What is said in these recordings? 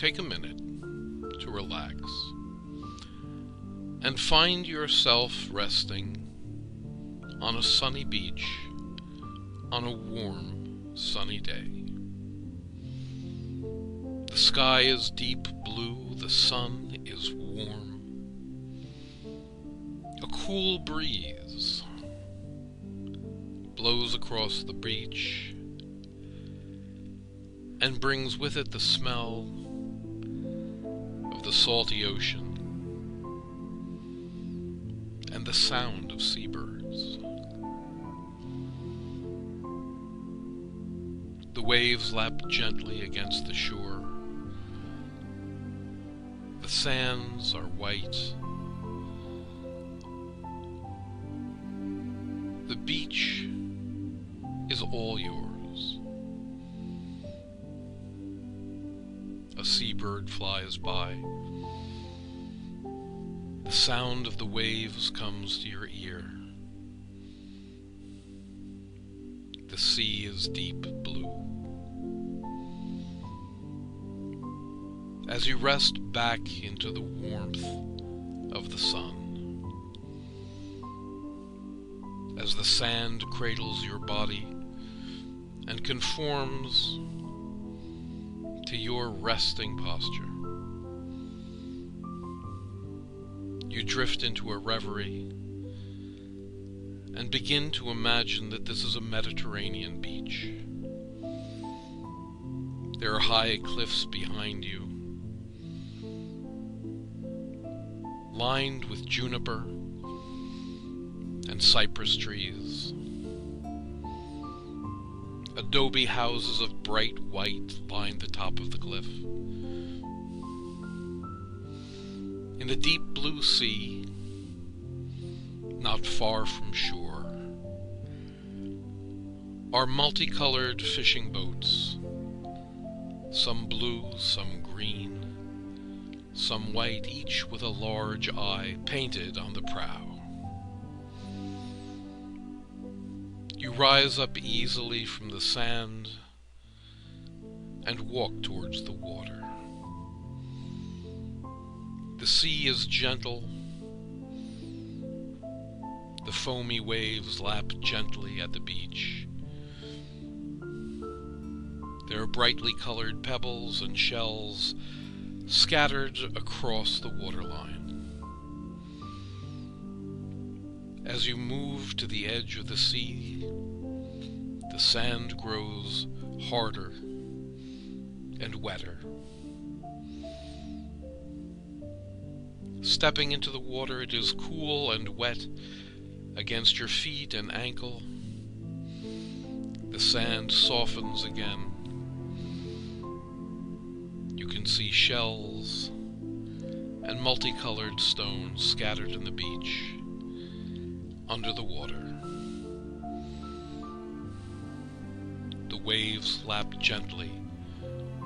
take a minute to relax and find yourself resting on a sunny beach on a warm, sunny day. The sky is deep blue, the sun is warm. A cool breeze blows across the beach and brings with it the smell of the salty ocean and the sound of seabirds. The waves lap gently against the shore. The sands are white. The beach is all yours. A seabird flies by. The sound of the waves comes to your ear. The sea is deep blue. As you rest back into the warmth of the sun, as the sand cradles your body and conforms to your resting posture, you drift into a reverie and begin to imagine that this is a Mediterranean beach. There are high cliffs behind you, lined with juniper and cypress trees. Adobe houses of bright white line the top of the cliff. In the deep blue sea, not far from shore, are multicolored fishing boats, some blue, some green, some white, each with a large eye painted on the prow. You rise up easily from the sand and walk towards the water. The sea is gentle. The foamy waves lap gently at the beach. There are brightly colored pebbles and shells scattered across the waterline. As you move to the edge of the sea, the sand grows harder and wetter. Stepping into the water, it is cool and wet against your feet and ankle. The sand softens again. You can see shells and multicolored stones scattered in the beach under the water. The waves lap gently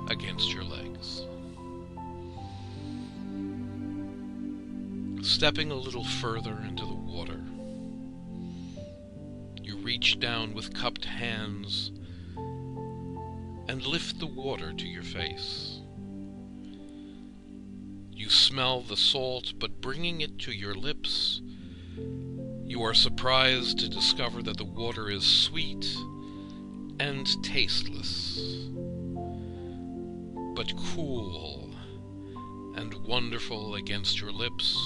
against your legs. Stepping a little further into the water, you reach down with cupped hands and lift the water to your face. You smell the salt, but bringing it to your lips, you are surprised to discover that the water is sweet and tasteless, but cool and wonderful against your lips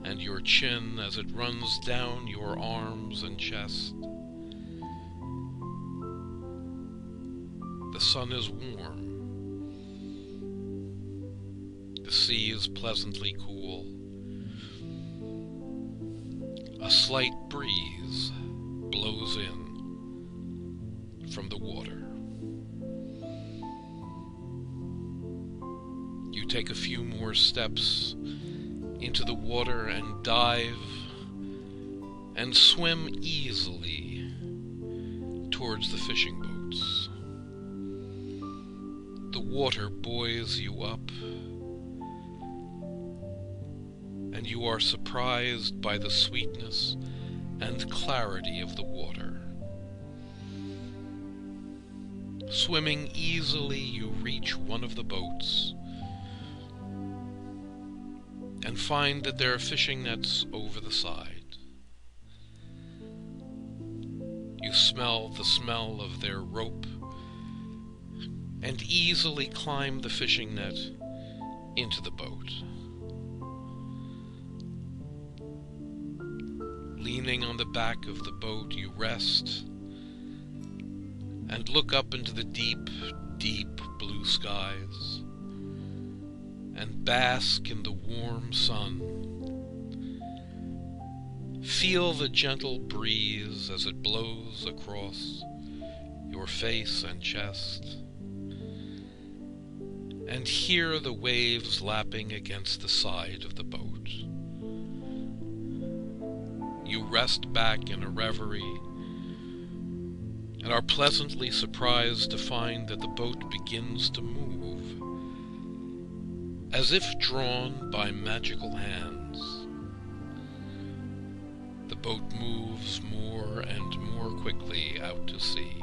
and your chin as it runs down your arms and chest. The sun is warm. The sea is pleasantly cool. A slight breeze blows in from the water. You take a few more steps into the water and dive and swim easily towards the fishing boats. The water buoys you up, and you are surprised by the sweetness and clarity of the water. Swimming easily, you reach one of the boats and find that there are fishing nets over the side. You smell the smell of their rope and easily climb the fishing net into the boat. Leaning on the back of the boat, you rest and look up into the deep, deep blue skies and bask in the warm sun. Feel the gentle breeze as it blows across your face and chest, and hear the waves lapping against the side of the boat. You rest back in a reverie and are pleasantly surprised to find that the boat begins to move, as if drawn by magical hands. The boat moves more and more quickly out to sea,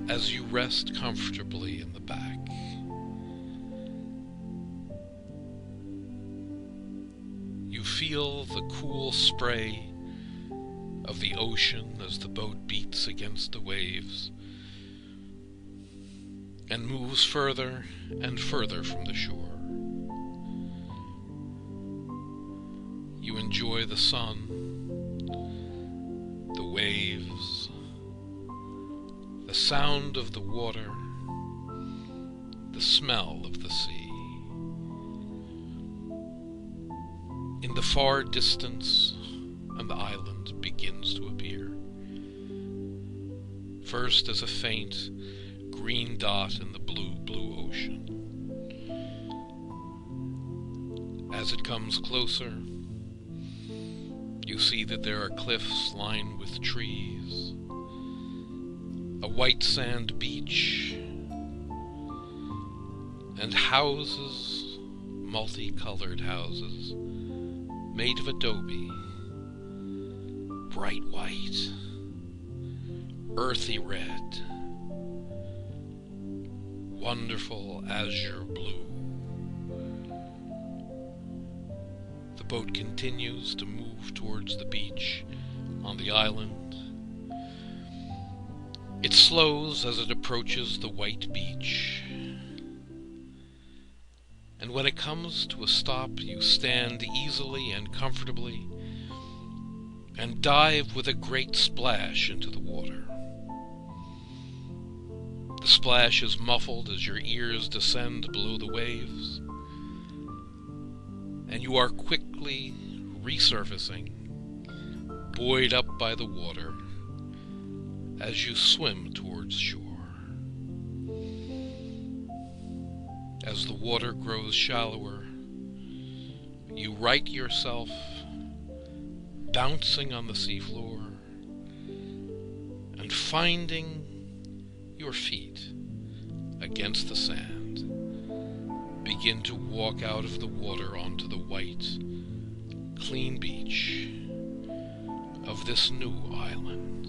as you rest comfortably in the back. You feel the cool spray of the ocean as the boat beats against the waves and moves further and further from the shore. You enjoy the sun, the waves, the sound of the water, the smell of the sea. In the far distance, an island begins to appear, first as a faint green dot in the blue, blue ocean. As it comes closer, you see that there are cliffs lined with trees, a white sand beach, and houses, multicolored houses, made of adobe, bright white, earthy red, wonderful azure blue. The boat continues to move towards the beach on the island. It slows as it approaches the white beach, and when it comes to a stop, you stand easily and comfortably and dive with a great splash into the water. The splash is muffled as your ears descend below the waves, and you are quickly resurfacing, buoyed up by the water as you swim towards shore. As the water grows shallower, you right yourself, bouncing on the seafloor and finding your feet against the sand, begin to walk out of the water onto the white, clean beach of this new island.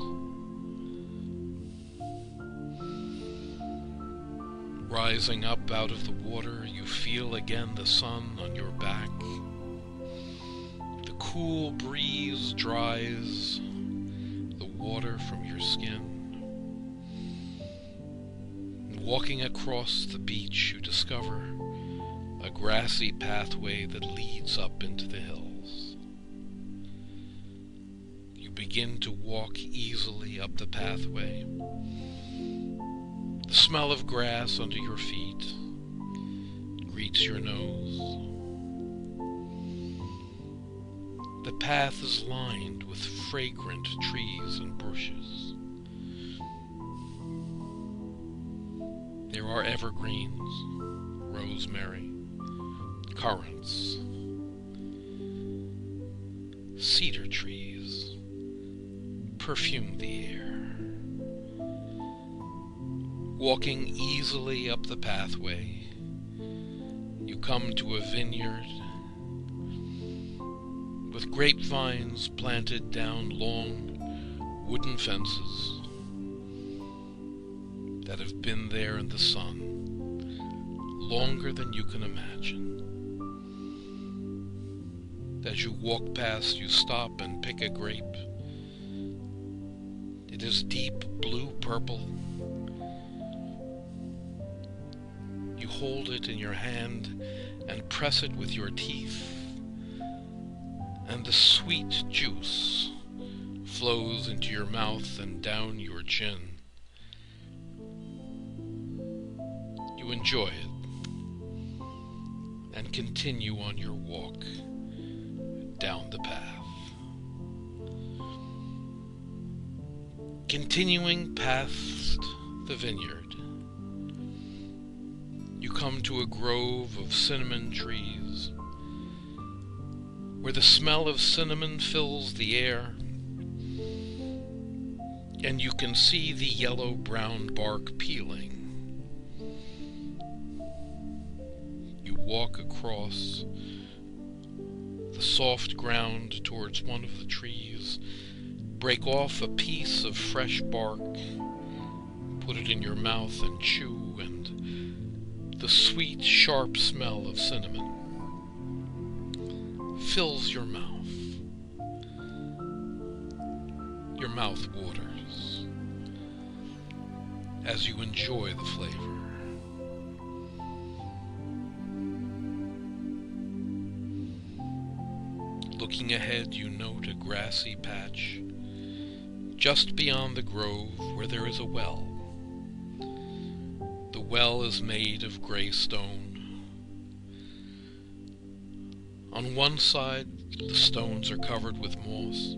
Rising up out of the water, you feel again the sun on your back. The cool breeze dries the water from your skin. Walking across the beach, you discover a grassy pathway that leads up into the hills. You begin to walk easily up the pathway. The smell of grass under your feet greets your nose. The path is lined with fragrant trees and bushes. There are evergreens, rosemary, currants, cedar trees perfume the air. Walking easily up the pathway, you come to a vineyard with grapevines planted down long wooden fences. that have been there in the sun longer than you can imagine. As you walk past, you stop and pick a grape. It is deep blue-purple. You hold it in your hand and press it with your teeth, and the sweet juice flows into your mouth and down your chin. You enjoy it and continue on your walk down the path. Continuing past the vineyard, you come to a grove of cinnamon trees, where the smell of cinnamon fills the air, and you can see the yellow-brown bark peeling. You walk across the soft ground towards one of the trees, break off a piece of fresh bark, put it in your mouth and chew, and the sweet, sharp smell of cinnamon fills your mouth. Your mouth waters as you enjoy the flavor. Looking ahead, you note a grassy patch just beyond the grove where there is a well. The well is made of gray stone. On one side, the stones are covered with moss.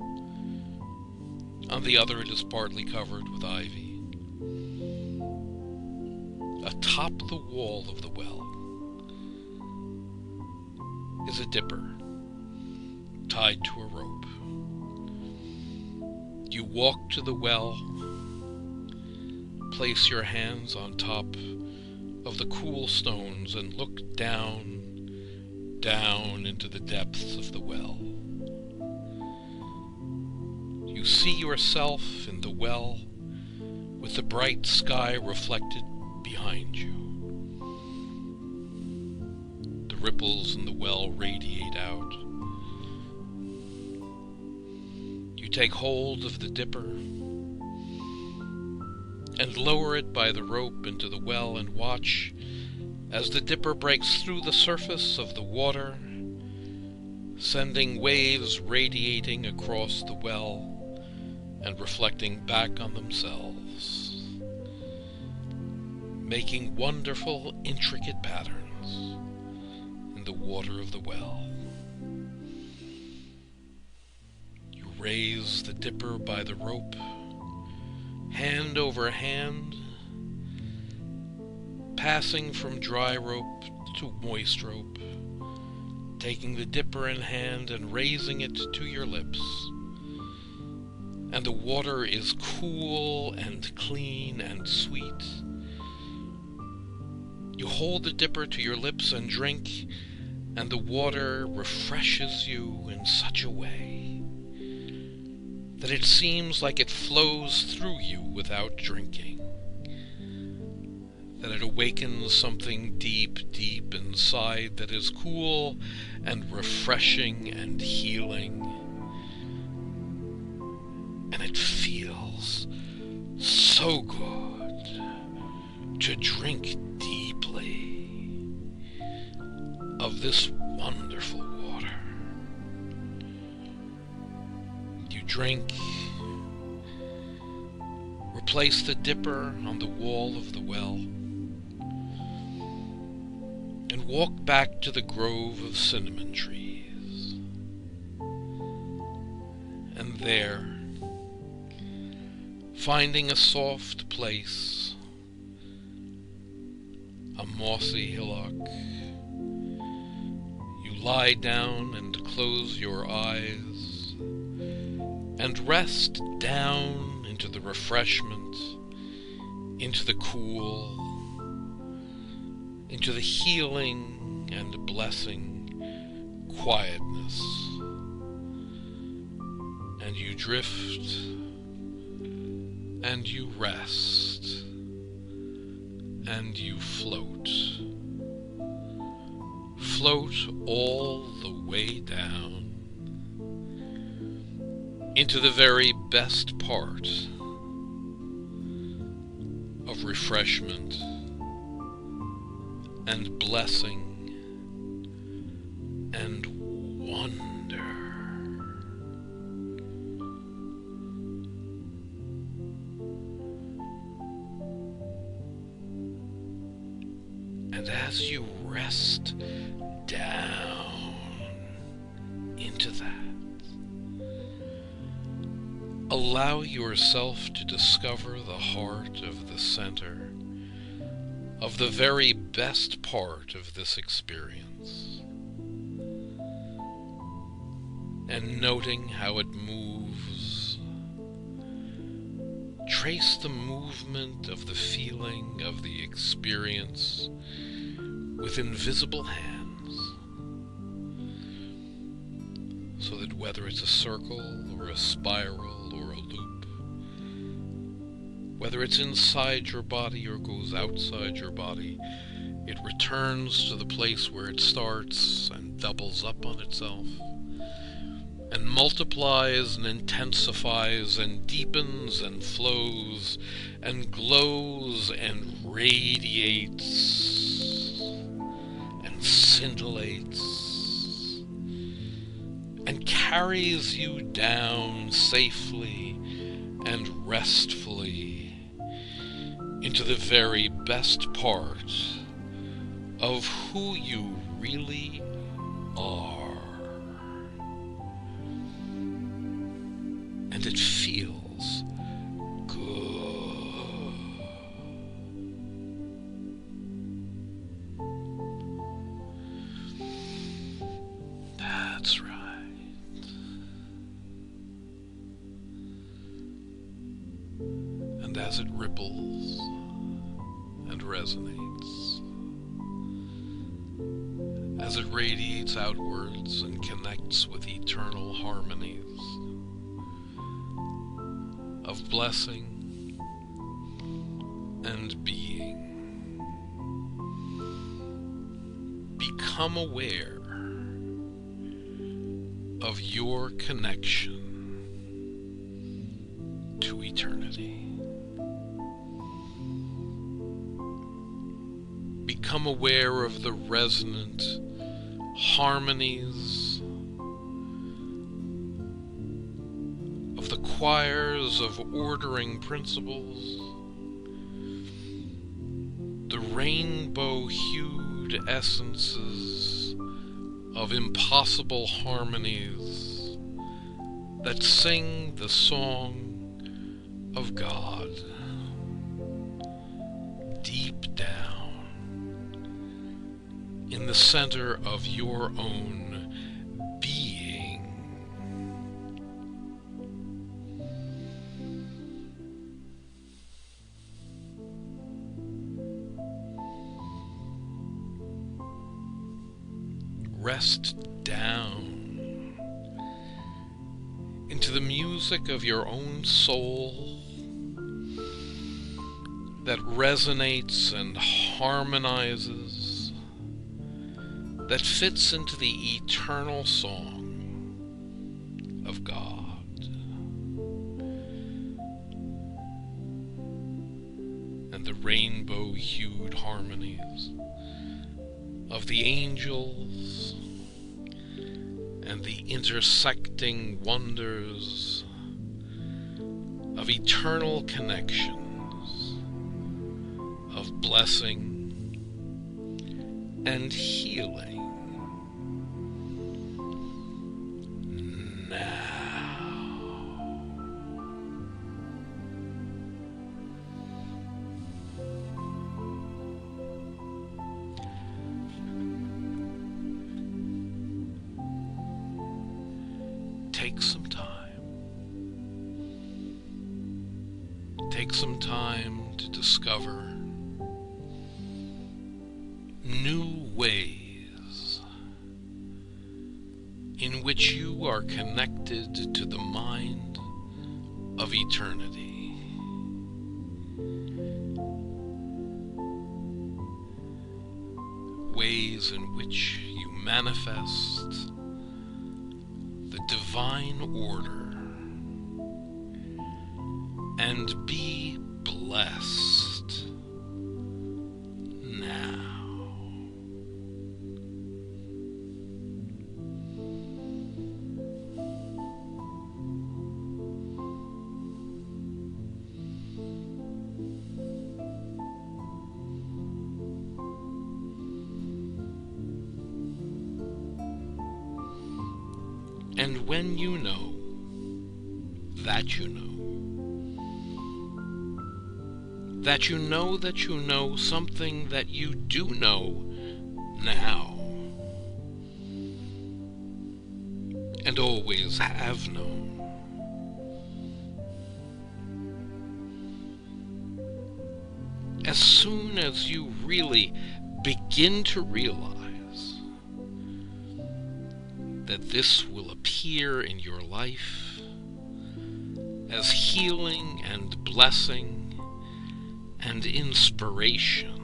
On the other, it is partly covered with ivy. Atop the wall of the well is a dipper tied to a rope. You walk to the well, place your hands on top of the cool stones, and look down into the depths of the well. You see yourself in the well with the bright sky reflected behind you. The ripples in the well radiate out. You take hold of the dipper and lower it by the rope into the well and watch as the dipper breaks through the surface of the water, sending waves radiating across the well and reflecting back on themselves, making wonderful, intricate patterns in the water of the well. You raise the dipper by the rope, hand over hand, passing from dry rope to moist rope, taking the dipper in hand and raising it to your lips. And the water is cool and clean and sweet. You hold the dipper to your lips and drink, and the water refreshes you in such a way that it seems like it flows through you without drinking, that it awakens something deep, deep inside that is cool and refreshing and healing. And it feels so good to drink deeply of this wonderful water. You drink, replace the dipper on the wall of the well, and walk back to the grove of cinnamon trees. And there, finding a soft place, a mossy hillock, you lie down and close your eyes and rest down into the refreshment, into the cool, into the healing and blessing quietness. And you drift and you rest and you float. Float all the way down into the very best part of refreshment and blessing and wonder. And as you rest down into that, allow yourself to discover the heart of the center of the very best part of this experience, and noting how it moves, trace the movement of the feeling of the experience with invisible hands, so that whether it's a circle or a spiral or a loop, whether it's inside your body or goes outside your body, it returns to the place where it starts and doubles up on itself, and multiplies and intensifies and deepens and flows and glows and radiates and scintillates and carries you down safely and restfully into the very best part of who you really are. And it feels good. That's right. And as it ripples and resonates, as it radiates outwards and connects with eternal harmonies of blessing and being, become aware of your connection to eternity. Become aware of the resonant harmonies of the choirs of ordering principles, the rainbow-hued essences of impossible harmonies that sing the song of God deep down in the center of your own being. Rest down into the music of your own soul that resonates and harmonizes, that fits into the eternal song of God. And the rainbow-hued harmonies of the angels and the intersecting wonders of eternal connections, of blessing and healing. Take some time. Take some time to discover new ways in which you are connected to the mind of eternity. ways in which you manifest the divine order, and be blessed now. And when you know that you know, that you know that you know something that you do know now, and always have known, as soon as you really begin to realize that this will appear in your life as healing and blessing and inspiration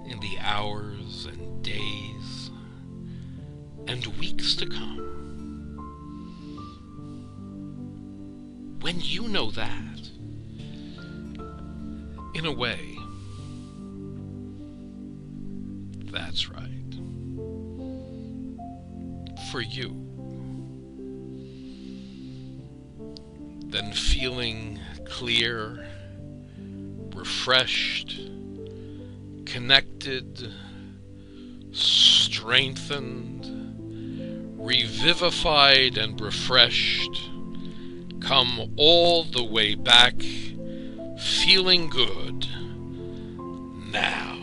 in the hours and days and weeks to come. When you know that, in a way, that's right. For you, then feeling clear, refreshed, connected, strengthened, revivified and refreshed, come all the way back, feeling good now.